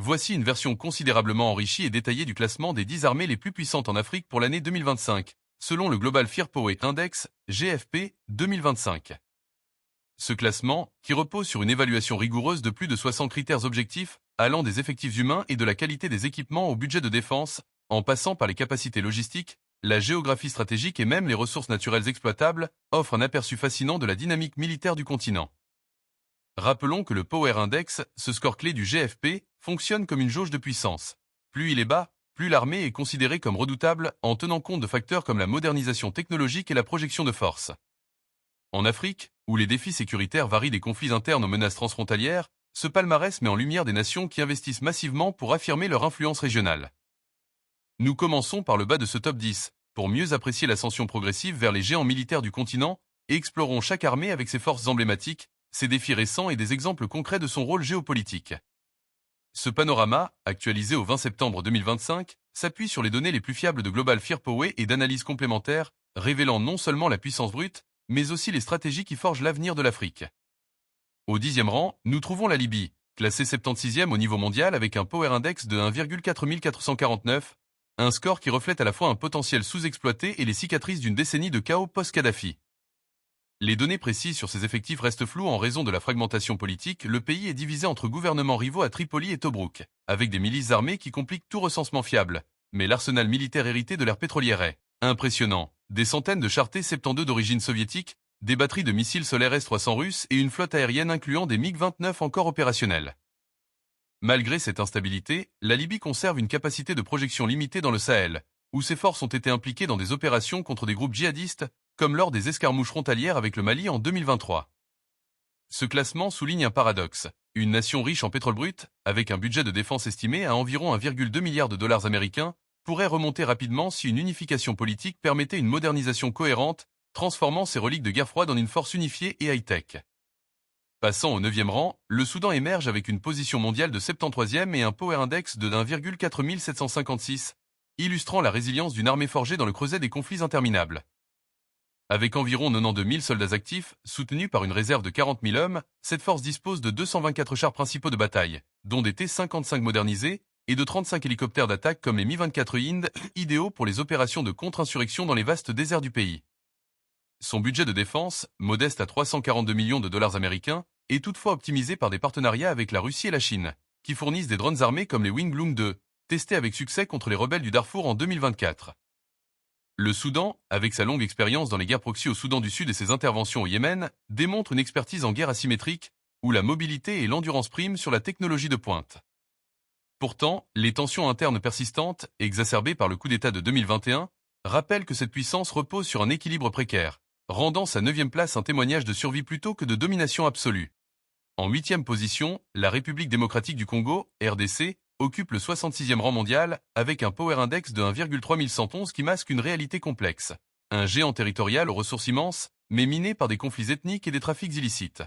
Voici une version considérablement enrichie et détaillée du classement des 10 armées les plus puissantes en Afrique pour l'année 2025, selon le Global Firepower Index, GFP, 2025. Ce classement, qui repose sur une évaluation rigoureuse de plus de 60 critères objectifs, allant des effectifs humains et de la qualité des équipements au budget de défense, en passant par les capacités logistiques, la géographie stratégique et même les ressources naturelles exploitables, offre un aperçu fascinant de la dynamique militaire du continent. Rappelons que le Power Index, ce score clé du GFP, fonctionne comme une jauge de puissance. Plus il est bas, plus l'armée est considérée comme redoutable en tenant compte de facteurs comme la modernisation technologique et la projection de force. En Afrique, où les défis sécuritaires varient des conflits internes aux menaces transfrontalières, ce palmarès met en lumière des nations qui investissent massivement pour affirmer leur influence régionale. Nous commençons par le bas de ce top 10, pour mieux apprécier l'ascension progressive vers les géants militaires du continent, et explorons chaque armée avec ses forces emblématiques, ses défis récents et des exemples concrets de son rôle géopolitique. Ce panorama, actualisé au 20 septembre 2025, s'appuie sur les données les plus fiables de Global Firepower et d'analyses complémentaires, révélant non seulement la puissance brute, mais aussi les stratégies qui forgent l'avenir de l'Afrique. Au 10e rang, nous trouvons la Libye, classée 76e au niveau mondial avec un Power Index de 1,4449, un score qui reflète à la fois un potentiel sous-exploité et les cicatrices d'une décennie de chaos post-Kadhafi. Les données précises sur ses effectifs restent floues en raison de la fragmentation politique. Le pays est divisé entre gouvernements rivaux à Tripoli et Tobrouk, avec des milices armées qui compliquent tout recensement fiable. Mais l'arsenal militaire hérité de l'ère pétrolière est impressionnant. Des centaines de chars T-72 d'origine soviétique, des batteries de missiles solaires S-300 russes et une flotte aérienne incluant des MiG-29 encore opérationnels. Malgré cette instabilité, la Libye conserve une capacité de projection limitée dans le Sahel, où ses forces ont été impliquées dans des opérations contre des groupes djihadistes, comme lors des escarmouches frontalières avec le Mali en 2023. Ce classement souligne un paradoxe. Une nation riche en pétrole brut, avec un budget de défense estimé à environ 1,2 milliard de dollars américains, pourrait remonter rapidement si une unification politique permettait une modernisation cohérente, transformant ses reliques de guerre froide en une force unifiée et high-tech. Passant au 9e rang, le Soudan émerge avec une position mondiale de 73e et un Power Index de 1,4756, illustrant la résilience d'une armée forgée dans le creuset des conflits interminables. Avec environ 92 000 soldats actifs, soutenus par une réserve de 40 000 hommes, cette force dispose de 224 chars principaux de bataille, dont des T-55 modernisés, et de 35 hélicoptères d'attaque comme les Mi-24 Hind, idéaux pour les opérations de contre-insurrection dans les vastes déserts du pays. Son budget de défense, modeste à 342 millions de dollars américains, est toutefois optimisé par des partenariats avec la Russie et la Chine, qui fournissent des drones armés comme les Wing Loong 2, testés avec succès contre les rebelles du Darfour en 2024. Le Soudan, avec sa longue expérience dans les guerres proxy au Soudan du Sud et ses interventions au Yémen, démontre une expertise en guerre asymétrique, où la mobilité et l'endurance priment sur la technologie de pointe. Pourtant, les tensions internes persistantes, exacerbées par le coup d'État de 2021, rappellent que cette puissance repose sur un équilibre précaire, rendant sa 9e place un témoignage de survie plutôt que de domination absolue. En 8e position, la République démocratique du Congo, RDC, occupe le 66e rang mondial, avec un Power Index de 1,3111 qui masque une réalité complexe. Un géant territorial aux ressources immenses, mais miné par des conflits ethniques et des trafics illicites.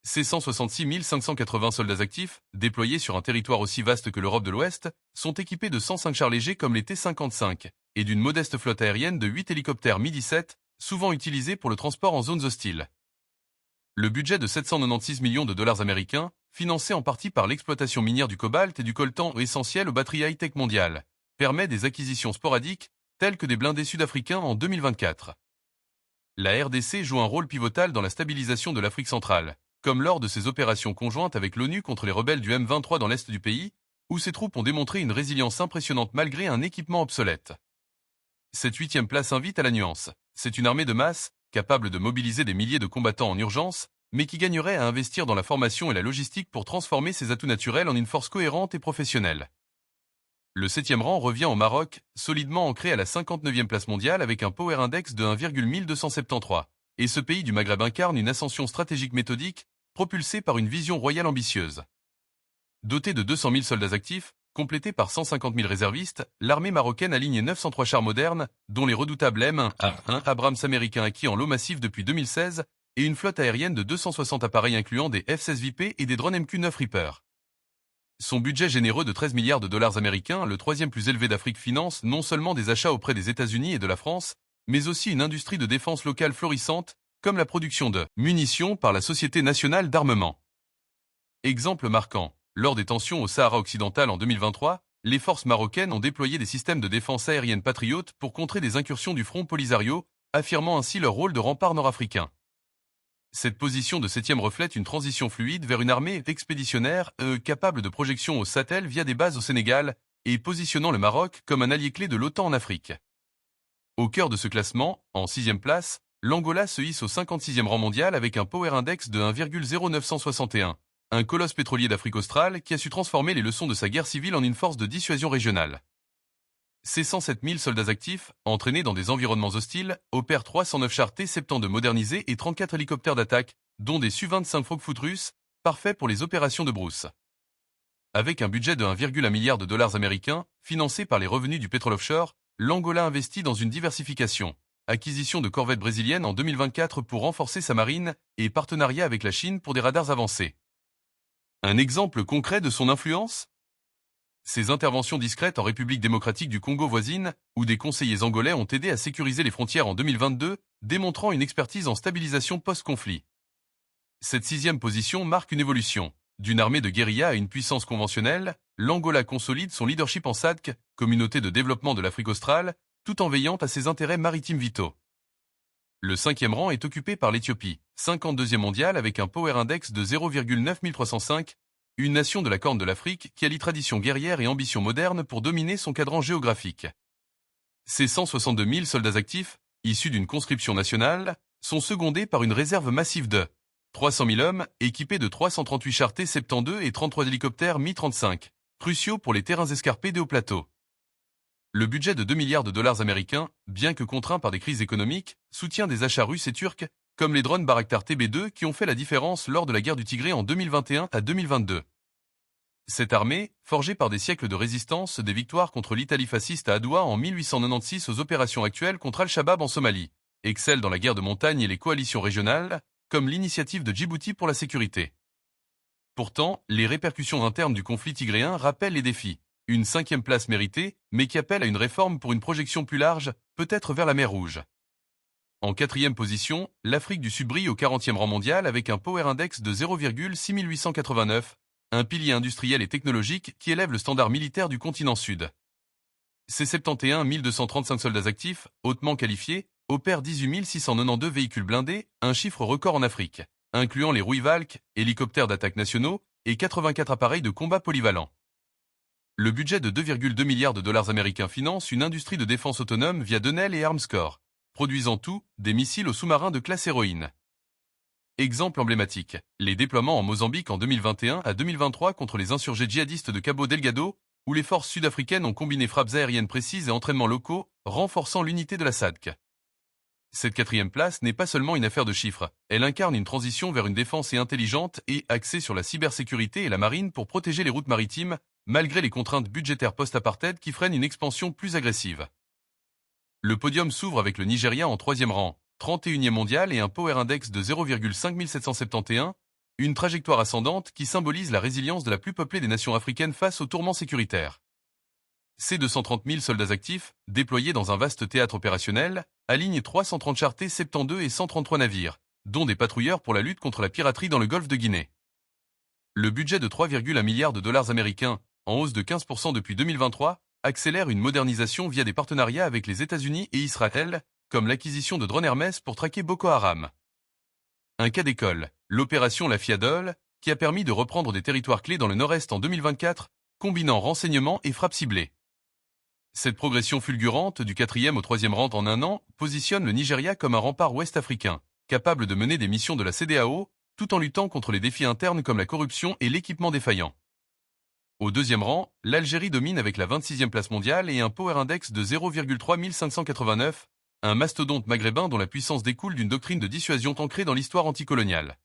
Ces 166 580 soldats actifs, déployés sur un territoire aussi vaste que l'Europe de l'Ouest, sont équipés de 105 chars légers comme les T-55, et d'une modeste flotte aérienne de 8 hélicoptères Mi-17, souvent utilisés pour le transport en zones hostiles. Le budget de 796 millions de dollars américains, financé en partie par l'exploitation minière du cobalt et du coltan essentiel aux batteries high-tech mondiales, permet des acquisitions sporadiques, telles que des blindés sud-africains en 2024. La RDC joue un rôle pivotal dans la stabilisation de l'Afrique centrale, comme lors de ses opérations conjointes avec l'ONU contre les rebelles du M23 dans l'est du pays, où ses troupes ont démontré une résilience impressionnante malgré un équipement obsolète. Cette 8e place invite à la nuance. C'est une armée de masse, capable de mobiliser des milliers de combattants en urgence, mais qui gagnerait à investir dans la formation et la logistique pour transformer ses atouts naturels en une force cohérente et professionnelle. Le 7e rang revient au Maroc, solidement ancré à la 59e place mondiale avec un Power Index de 1,1273, et ce pays du Maghreb incarne une ascension stratégique méthodique, propulsée par une vision royale ambitieuse. Dotée de 200 000 soldats actifs, complétée par 150 000 réservistes, l'armée marocaine aligne 903 chars modernes, dont les redoutables M1 Abrams américains acquis en lot massif depuis 2016, et une flotte aérienne de 260 appareils incluant des F-16 Vipers et des drones MQ-9 Reaper. Son budget généreux de 13 milliards de dollars américains, le 3e plus élevé d'Afrique, finance non seulement des achats auprès des États-Unis et de la France, mais aussi une industrie de défense locale florissante, comme la production de munitions par la Société nationale d'armement. Exemple marquant, Lors des tensions au Sahara occidental en 2023, les forces marocaines ont déployé des systèmes de défense aérienne patriotes pour contrer des incursions du front Polisario, affirmant ainsi leur rôle de rempart nord-africain. Cette position de 7e reflète une transition fluide vers une armée expéditionnaire capable de projection au Sahel via des bases au Sénégal et positionnant le Maroc comme un allié clé de l'OTAN en Afrique. Au cœur de ce classement, en 6e place, l'Angola se hisse au 56e rang mondial avec un Power Index de 1,0961, un colosse pétrolier d'Afrique australe qui a su transformer les leçons de sa guerre civile en une force de dissuasion régionale. Ses 107 000 soldats actifs, entraînés dans des environnements hostiles, opèrent 309 chars T-72 modernisés et 34 hélicoptères d'attaque, dont des Su-25 Frogfoot russes, parfaits pour les opérations de brousse. Avec un budget de 1,1 milliard de dollars américains, financé par les revenus du pétrole offshore, l'Angola investit dans une diversification, acquisition de corvettes brésiliennes en 2024 pour renforcer sa marine et partenariat avec la Chine pour des radars avancés. Un exemple concret de son influence ? Ses interventions discrètes en République démocratique du Congo voisine, où des conseillers angolais ont aidé à sécuriser les frontières en 2022, démontrant une expertise en stabilisation post-conflit. Cette 6e position marque une évolution. D'une armée de guérilla à une puissance conventionnelle, l'Angola consolide son leadership en SADC, communauté de développement de l'Afrique australe, tout en veillant à ses intérêts maritimes vitaux. Le 5e rang est occupé par l'Éthiopie, 52e mondial avec un Power Index de 0,9305, une nation de la Corne de l'Afrique qui allie tradition guerrière et ambition moderne pour dominer son cadran géographique. Ses 162 000 soldats actifs, issus d'une conscription nationale, sont secondés par une réserve massive de 300 000 hommes, équipés de 338 chars T-72 et 33 hélicoptères Mi-35, cruciaux pour les terrains escarpés des hauts plateaux. Le budget de 2 milliards de dollars américains, bien que contraint par des crises économiques, soutient des achats russes et turcs, comme les drones Bayraktar TB2 qui ont fait la différence lors de la guerre du Tigré en 2021 à 2022. Cette armée, forgée par des siècles de résistance, des victoires contre l'Italie fasciste à Adoua en 1896 aux opérations actuelles contre Al-Shabaab en Somalie, excelle dans la guerre de montagne et les coalitions régionales, comme l'initiative de Djibouti pour la sécurité. Pourtant, les répercussions internes du conflit tigréen rappellent les défis. Une 5e place méritée, mais qui appelle à une réforme pour une projection plus large, peut-être vers la mer Rouge. En 4e position, l'Afrique du Sud brille au 40e rang mondial avec un Power Index de 0,6889, un pilier industriel et technologique qui élève le standard militaire du continent sud. Ses 71 235 soldats actifs, hautement qualifiés, opèrent 18 692 véhicules blindés, un chiffre record en Afrique, incluant les Rouy-Valk, hélicoptères d'attaque nationaux, et 84 appareils de combat polyvalents. Le budget de 2,2 milliards de dollars américains finance une industrie de défense autonome via Denel et Armscor, produisant tout, des missiles aux sous-marins de classe héroïne. Exemple emblématique, les déploiements en Mozambique en 2021 à 2023 contre les insurgés djihadistes de Cabo Delgado, où les forces sud-africaines ont combiné frappes aériennes précises et entraînements locaux, renforçant l'unité de la SADC. Cette 4e place n'est pas seulement une affaire de chiffres, elle incarne une transition vers une défense intelligente et axée sur la cybersécurité et la marine pour protéger les routes maritimes, malgré les contraintes budgétaires post-apartheid qui freinent une expansion plus agressive. Le podium s'ouvre avec le Nigeria en 3e rang, 31e mondial et un Power Index de 0,5771, une trajectoire ascendante qui symbolise la résilience de la plus peuplée des nations africaines face aux tourments sécuritaires. Ces 230 000 soldats actifs, déployés dans un vaste théâtre opérationnel, alignent 330 chars T-72 et 133 navires, dont des patrouilleurs pour la lutte contre la piraterie dans le golfe de Guinée. Le budget de 3,1 milliards de dollars américains, en hausse de 15% depuis 2023, accélère une modernisation via des partenariats avec les États-Unis et Israël, comme l'acquisition de drones Hermès pour traquer Boko Haram. Un cas d'école, l'opération La Fiadole, qui a permis de reprendre des territoires clés dans le nord-est en 2024, combinant renseignements et frappes ciblées. Cette progression fulgurante du 4e au 3e rang en un an positionne le Nigeria comme un rempart ouest-africain, capable de mener des missions de la CEDEAO, tout en luttant contre les défis internes comme la corruption et l'équipement défaillant. Au 2e rang, l'Algérie domine avec la 26e place mondiale et un Power Index de 0,3589, un mastodonte maghrébin dont la puissance découle d'une doctrine de dissuasion ancrée dans l'histoire anticoloniale.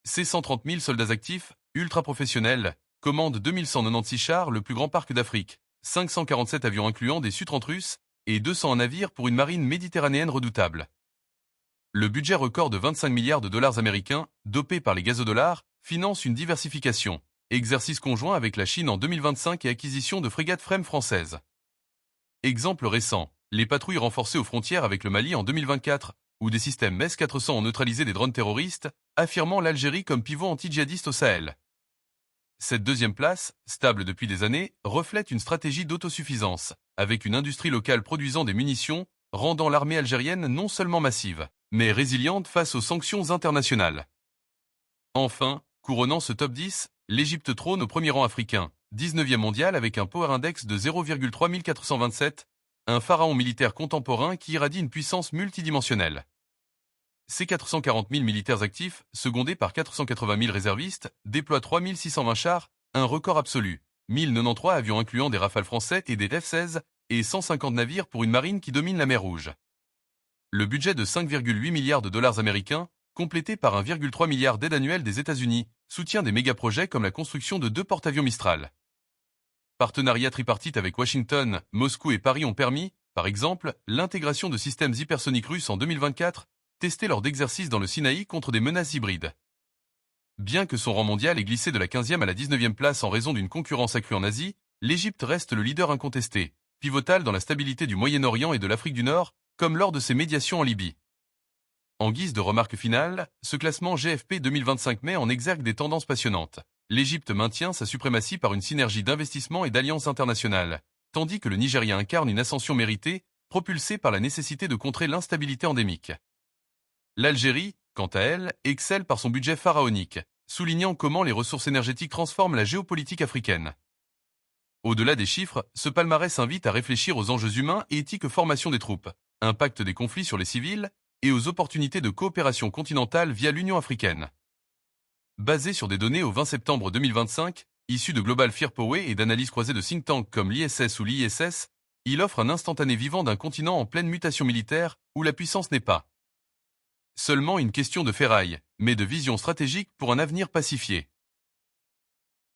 Ses 130 000 soldats actifs, ultra-professionnels, commandent 2196 chars, le plus grand parc d'Afrique, 547 avions incluant des Su-30 russes, et 200 navires pour une marine méditerranéenne redoutable. Le budget record de 25 milliards de dollars américains, dopé par les gazodollars, finance une diversification, exercice conjoint avec la Chine en 2025 et acquisition de frégates FREMM françaises. Exemple récent, les patrouilles renforcées aux frontières avec le Mali en 2024, où des systèmes MES-400 ont neutralisé des drones terroristes, affirmant l'Algérie comme pivot anti-djihadiste au Sahel. Cette deuxième place, stable depuis des années, reflète une stratégie d'autosuffisance, avec une industrie locale produisant des munitions, rendant l'armée algérienne non seulement massive, mais résiliente face aux sanctions internationales. Enfin, couronnant ce top 10, l'Égypte trône au premier rang africain, 19e mondial avec un Power Index de 0,3427, un pharaon militaire contemporain qui irradie une puissance multidimensionnelle. Ses 440 000 militaires actifs, secondés par 480 000 réservistes, déploient 3 620 chars, un record absolu, 1093 avions incluant des Rafales français et des F-16, et 150 navires pour une marine qui domine la mer Rouge. Le budget de 5,8 milliards de dollars américains, complété par 1,3 milliard d'aides annuelles des États-Unis, soutient des méga-projets comme la construction de 2 porte-avions Mistral. Partenariats tripartites avec Washington, Moscou et Paris ont permis, par exemple, l'intégration de systèmes hypersoniques russes en 2024, testés lors d'exercices dans le Sinaï contre des menaces hybrides. Bien que son rang mondial ait glissé de la 15e à la 19e place en raison d'une concurrence accrue en Asie, l'Égypte reste le leader incontesté, pivotal dans la stabilité du Moyen-Orient et de l'Afrique du Nord, comme lors de ses médiations en Libye. En guise de remarque finale, ce classement GFP 2025 met en exergue des tendances passionnantes. L'Égypte maintient sa suprématie par une synergie d'investissements et d'alliances internationales, tandis que le Nigeria incarne une ascension méritée, propulsée par la nécessité de contrer l'instabilité endémique. L'Algérie, quant à elle, excelle par son budget pharaonique, soulignant comment les ressources énergétiques transforment la géopolitique africaine. Au-delà des chiffres, ce palmarès invite à réfléchir aux enjeux humains et éthiques formation des troupes, impact des conflits sur les civils, et aux opportunités de coopération continentale via l'Union africaine. Basé sur des données au 20 septembre 2025, issues de Global Firepower et d'analyses croisées de think tanks comme l'ISS ou l'ISS, il offre un instantané vivant d'un continent en pleine mutation militaire où la puissance n'est pas seulement une question de ferraille, mais de vision stratégique pour un avenir pacifié.